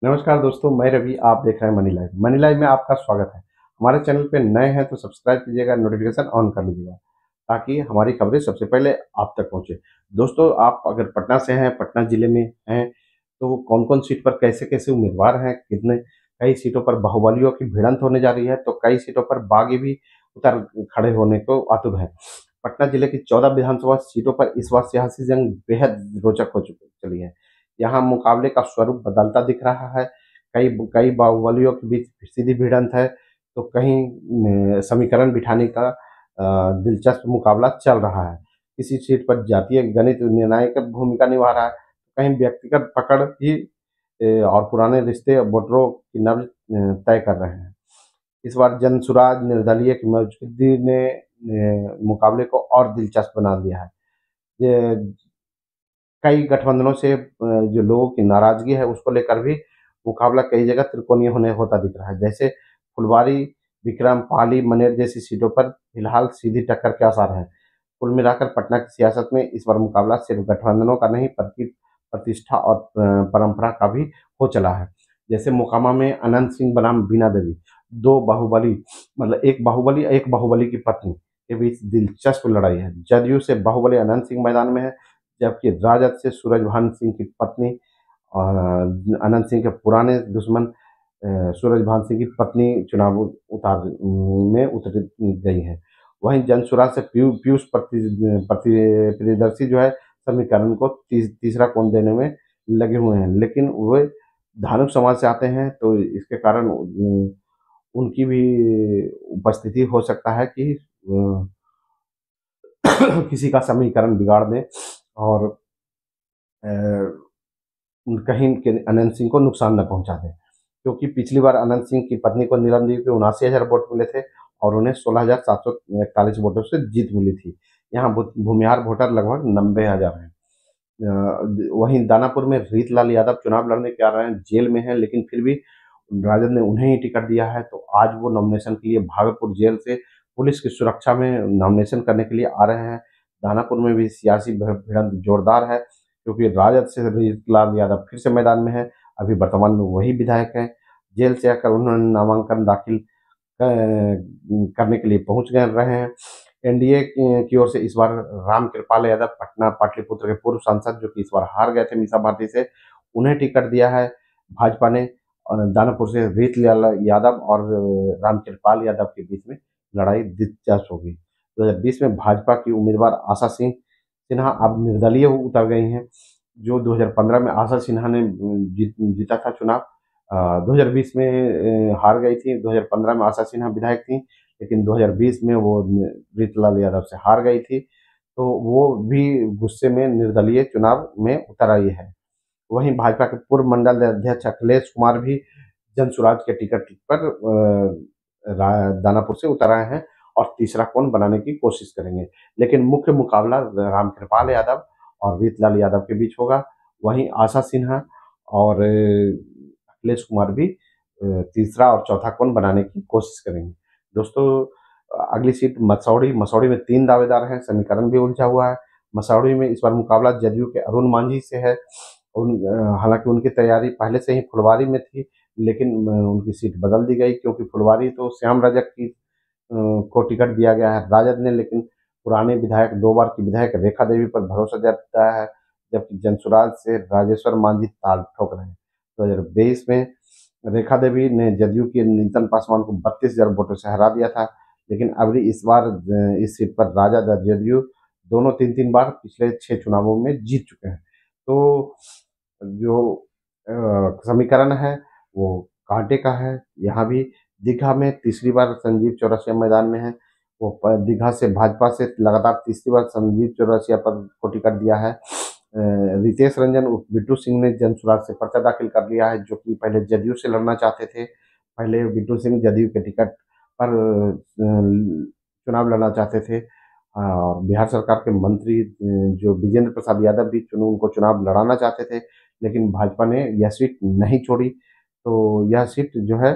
नमस्कार दोस्तों, मैं रवि। आप देख रहे हैं मनी लाइव। मनी लाइव में आपका स्वागत है। हमारे चैनल पे नए हैं तो सब्सक्राइब कीजिएगा, नोटिफिकेशन ऑन कर लीजिएगा ताकि हमारी खबरें सबसे पहले आप तक पहुंचे। दोस्तों, आप अगर पटना से हैं, पटना जिले में हैं, तो कौन कौन सीट पर कैसे कैसे उम्मीदवार हैं, कितने कई सीटों पर बाहुबलियों की भिड़ंत होने जा रही है, तो कई सीटों पर बागी भी उतर खड़े होने को आतुर है। पटना जिले की 14 विधानसभा सीटों पर इस बार सियासी जंग बेहद रोचक हो चुकी चली है। यहाँ मुकाबले का स्वरूप बदलता दिख रहा है। कई कई बाहुबलियों के बीच सीधी भिड़ंत है, तो कहीं समीकरण बिठाने का दिलचस्प मुकाबला चल रहा है। किसी सीट पर जातीय गणित निर्णायक भूमिका निभा रहा है, तो कहीं व्यक्तिगत पकड़ ही और पुराने रिश्ते वोटरों की नब्ज तय कर रहे हैं। इस बार जनसुराज निर्दलीय की मौजूदगी ने मुकाबले को और दिलचस्प बना दिया है। ये कई गठबंधनों से जो लोगों की नाराजगी है उसको लेकर भी मुकाबला कई जगह त्रिकोणीय होने होता दिख रहा है। जैसे फुलवारी, विक्रम, पाली, मनेर जैसी सीटों पर फिलहाल सीधी टक्कर के आसार हैं। कुल मिलाकर पटना की सियासत में इस बार मुकाबला सिर्फ गठबंधनों का नहीं बल्कि प्रतिष्ठा और परंपरा का भी हो चला है। जैसे मोकामा में अनंत सिंह बनाम बीना देवी, दो बाहुबली, मतलब एक बाहुबली की पत्नी के बीच दिलचस्प लड़ाई है। जदयू से बाहुबली अनंत सिंह मैदान में है, जबकि राजद से सूरजभान सिंह की पत्नी और अनंत सिंह के पुराने दुश्मन सूरजभान सिंह की पत्नी चुनाव में उतर गई है। वहीं जनसुराज से पीयूष प्रियदर्शी जो है समीकरण को तीसरा कोण देने में लगे हुए हैं, लेकिन वे धार्मिक समाज से आते हैं, तो इसके कारण उनकी भी उपस्थिति हो सकता है कि किसी का समीकरण बिगाड़ दें और अ, कहीं के अनंत सिंह को नुकसान न पहुंचा दें। क्योंकि पिछली बार अनंत सिंह की पत्नी को नीलमदेवी के 79,000 वोट मिले थे और उन्हें 16,741 वोटों से जीत मिली थी। यहाँ भूमिहार वोटर लगभग 90,000 हैं। वहीं दानापुर में रीतलाल यादव चुनाव लड़ने के आ रहे हैं, जेल में हैं, लेकिन फिर भी राजद ने उन्हें ही टिकट दिया है, तो आज वो नॉमिनेशन के लिए भागलपुर जेल से पुलिस की सुरक्षा में नॉमिनेशन करने के लिए आ रहे हैं। दानापुर में भी सियासी भिड़ंत जोरदार है, क्योंकि राजद से रीतलाल यादव फिर से मैदान में है। अभी वर्तमान में वही विधायक हैं। जेल से आकर उन्होंने नामांकन दाखिल करने के लिए पहुंच गए रहे हैं। एनडीए की ओर से इस बार रामकृपाल यादव, पटना पाटलिपुत्र के पूर्व सांसद, जो कि इस बार हार गए थे मीसा भारती से, उन्हें टिकट दिया है भाजपा ने। दानापुर से रीतलाल यादव और रामकृपाल यादव के बीच में लड़ाई दिलचस्प होगी। 2020 में भाजपा की उम्मीदवार आशा सिंह सिन्हा अब निर्दलीय उतर गई हैं। जो 2015 में आशा सिन्हा ने जीता था चुनाव, 2020 में हार गई थी। 2015 में आशा सिन्हा विधायक थी, लेकिन 2020 में वो रीतलाल यादव से हार गई थी, तो वो भी गुस्से में निर्दलीय चुनाव में उतर आई है। वहीं भाजपा के पूर्व मंडल अध्यक्ष अखिलेश कुमार भी जनसुराज के टिकट पर दानापुर से उतर आए हैं और तीसरा कोण बनाने की कोशिश करेंगे। लेकिन मुख्य मुकाबला रामकृपाल यादव और रीतलाल यादव के बीच होगा। वहीं आशा सिन्हा और अखिलेश कुमार भी तीसरा और चौथा कोण बनाने की कोशिश करेंगे। दोस्तों, अगली सीट मसौढ़ी। मसौढ़ी में 3 दावेदार हैं, समीकरण भी उलझा हुआ है। मसौढ़ी में इस बार मुकाबला जदयू के अरुण मांझी से है। हालांकि उनकी तैयारी पहले से ही फुलवारी में थी, लेकिन उनकी सीट बदल दी गई, क्योंकि फुलवारी तो श्याम रजक की को टिकट दिया गया है राजद ने, लेकिन पुराने विधायक, 2 बार की विधायक रेखा देवी पर भरोसा जताया है, जबकि जनसुराज से राजेश्वर मांझी ताल ठोक रहे हैं। 2023 में रेखा देवी ने जदयू के नीतन पासवान को 32,000 वोटों से हरा दिया था, लेकिन अभी इस बार इस सीट पर राजद और जदयू दोनों 3-3 बार पिछले 6 चुनावों में जीत चुके हैं। तो जो समीकरण है वो कांटे का है। यहाँ भी दीघा में तीसरी बार संजीव चौरसिया मैदान में है। वो दीघा से भाजपा से लगातार तीसरी बार संजीव चौरसिया पर को टिकट दिया है। रितेश रंजन उर्फ बिट्टू सिंह ने जनसुराज से पर्चा दाखिल कर लिया है, जो कि पहले जदयू से लड़ना चाहते थे। पहले बिट्टू सिंह जदयू के टिकट पर चुनाव लड़ना चाहते थे, और बिहार सरकार के मंत्री जो विजेंद्र प्रसाद यादव भी उनको चुनाव लड़ाना चाहते थे, लेकिन भाजपा ने यह सीट नहीं छोड़ी। तो यह सीट जो है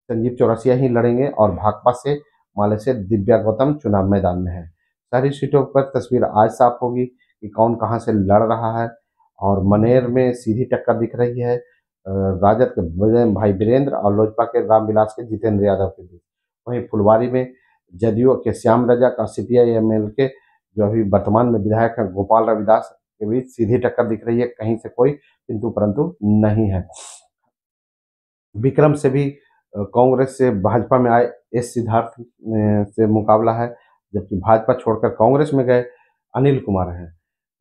संजीव चौरसिया ही लड़ेंगे, और भाकपा से माले से दिव्या गौतम चुनाव मैदान में है। सारी सीटों पर तस्वीर आज साफ होगी कि कौन कहां से लड़ रहा है। और मनेर में सीधी टक्कर दिख रही है राजद के भाई वीरेंद्र और लोजपा के रामविलास के जितेंद्र यादव के बीच। वहीं फुलवारी में जदयू के श्याम रजक और सीपीआई एमएल के जो अभी वर्तमान में विधायक हैं गोपाल रविदास के बीच सीधी टक्कर दिख रही है, कहीं से कोई किंतु परंतु नहीं है। विक्रम से भी कांग्रेस से भाजपा में आए एस सिद्धार्थ से मुकाबला है, जबकि भाजपा छोड़कर कांग्रेस में गए अनिल कुमार हैं।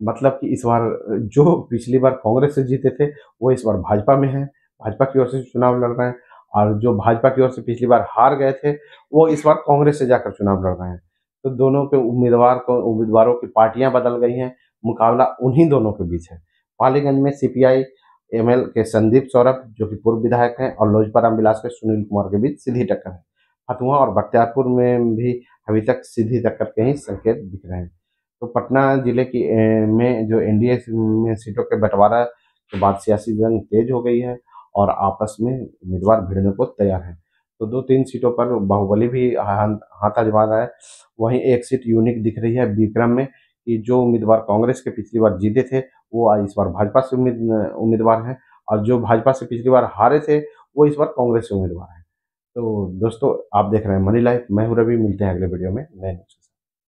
मतलब कि इस बार जो पिछली बार कांग्रेस से जीते थे वो इस बार भाजपा में हैं, भाजपा की ओर से चुनाव लड़ रहे हैं, और जो भाजपा की ओर से पिछली बार हार गए थे वो इस बार कांग्रेस से जाकर चुनाव लड़ रहे हैं। तो दोनों के उम्मीदवारों की पार्टियां बदल गई हैं, मुकाबला उन्हीं दोनों के बीच है। पालीगंज में सीपीआई एमएल के संदीप सौरभ जो कि पूर्व विधायक हैं और लोजपा रामविलास के सुनील कुमार के बीच सीधी टक्कर है। फतुहा और बख्तियारपुर में भी अभी तक सीधी टक्कर के ही संकेत दिख रहे हैं। तो पटना जिले की में जो एनडीए में सीटों के बंटवारा के बाद सियासी जंग तेज हो गई है और आपस में उम्मीदवार भिड़ने को तैयार हैं। तो 2-3 सीटों पर बाहुबली भी हाथ आजमा रहा है। वहीं एक सीट यूनिक दिख रही है विक्रम में कि जो उम्मीदवार कांग्रेस के पिछली बार जीते थे वो इस बार भाजपा से उम्मीदवार हैं, और जो भाजपा से पिछली बार हारे थे वो इस बार कांग्रेस से उम्मीदवार हैं। तो दोस्तों आप देख रहे हैं मनी लाइफ, मैं हूं रवि, मिलते हैं अगले वीडियो में नए न्यूज़।